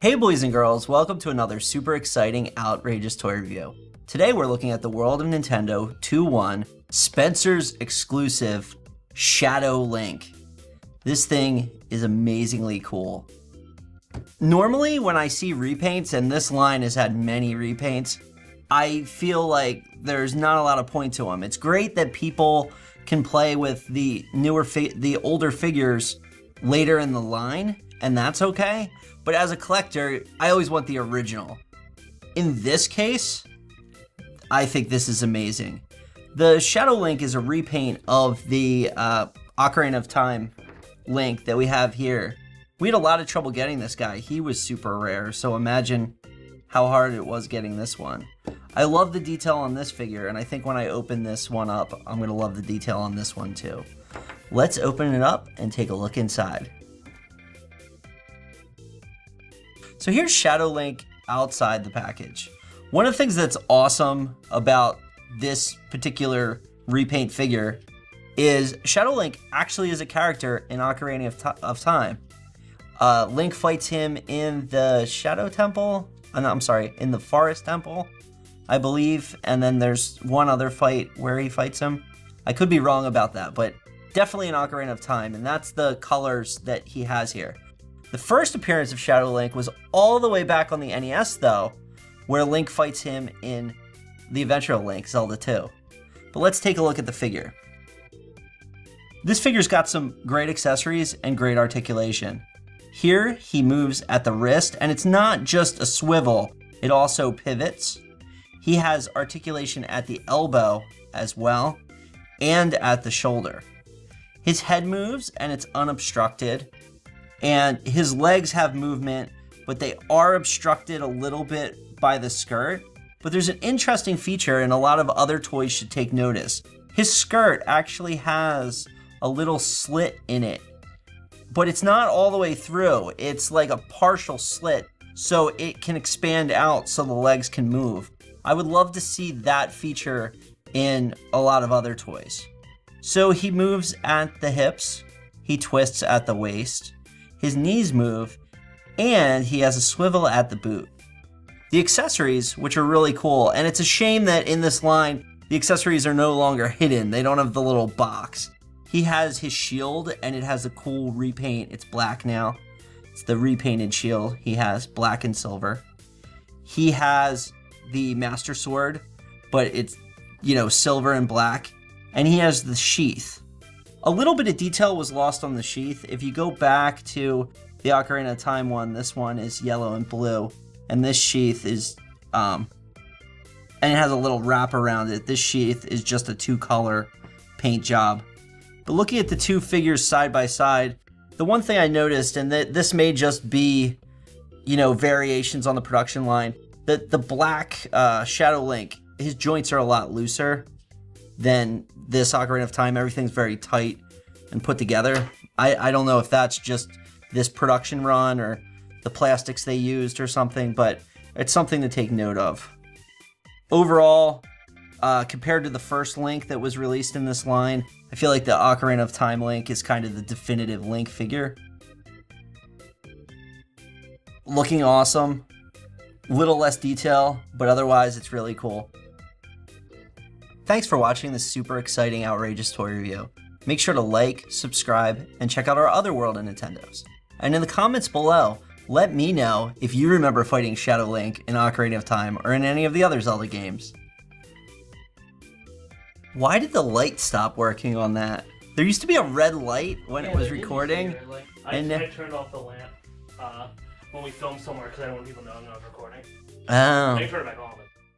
Hey boys and girls, welcome to another super exciting, outrageous toy review. Today we're looking at the World of Nintendo 2-1 Spencer's exclusive Shadow Link. This thing is amazingly cool. Normally when I see repaints, and this line has had many repaints, I feel like there's not a lot of point to them. It's great that people can play with the older figures later in the line, and that's okay. But as a collector, I always want the original. In this case, I think this is amazing. The Shadow Link is a repaint of the Ocarina of Time Link that we have here. We had a lot of trouble getting this guy. He was super rare, so imagine how hard it was getting this one. I love the detail on this figure, and I think when I open this one up, I'm gonna love the detail on this one too. Let's open it up and take a look inside. So here's Shadow Link outside the package. One of the things that's awesome about this particular repaint figure is Shadow Link actually is a character in Ocarina of Time. Link fights him in the Shadow Temple, in the Forest Temple, I believe, and then there's one other fight where he fights him. I could be wrong about that, but definitely in Ocarina of Time, and that's the colors that he has here. The first appearance of Shadow Link was all the way back on the NES though, where Link fights him in The Adventure of Link, Zelda 2. But let's take a look at the figure. This figure's got some great accessories and great articulation. Here he moves at the wrist, and it's not just a swivel, it also pivots. He has articulation at the elbow as well, and at the shoulder. His head moves and it's unobstructed. And his legs have movement, but they are obstructed a little bit by the skirt. But there's an interesting feature, and a lot of other toys should take notice. His skirt actually has a little slit in it, but it's not all the way through. It's like a partial slit, so it can expand out so the legs can move. I would love to see that feature in a lot of other toys. So he moves at the hips, he twists at the waist, his knees move, and he has a swivel at the boot. The accessories, which are really cool, and it's a shame that in this line, the accessories are no longer hidden. They don't have the little box. He has his shield, and it has a cool repaint. It's black now. It's the repainted shield he has, black and silver. He has the Master Sword, but it's, silver and black. And he has the sheath. A little bit of detail was lost on the sheath. If you go back to the Ocarina of Time one, this one is yellow and blue, and this sheath is, and it has a little wrap around it. This sheath is just a two-color paint job. But looking at the two figures side by side, the one thing I noticed, and that this may just be, variations on the production line, that the black Shadow Link, his joints are a lot looser than this Ocarina of Time. Everything's very tight and put together. I don't know if that's just this production run or the plastics they used or something, but it's something to take note of. Overall, compared to the first Link that was released in this line, I feel like the Ocarina of Time Link is kind of the definitive Link figure. Looking awesome. Little less detail, but otherwise it's really cool. Thanks for watching this super exciting, outrageous toy review. Make sure to like, subscribe, and check out our other World of Nintendos. And in the comments below, let me know if you remember fighting Shadow Link in Ocarina of Time or in any of the other Zelda games. Why did the light stop working on that? There used to be a red light when it was recording. I turned off the lamp when we filmed somewhere because I don't want people to know I'm not recording. Oh. I turned it back on.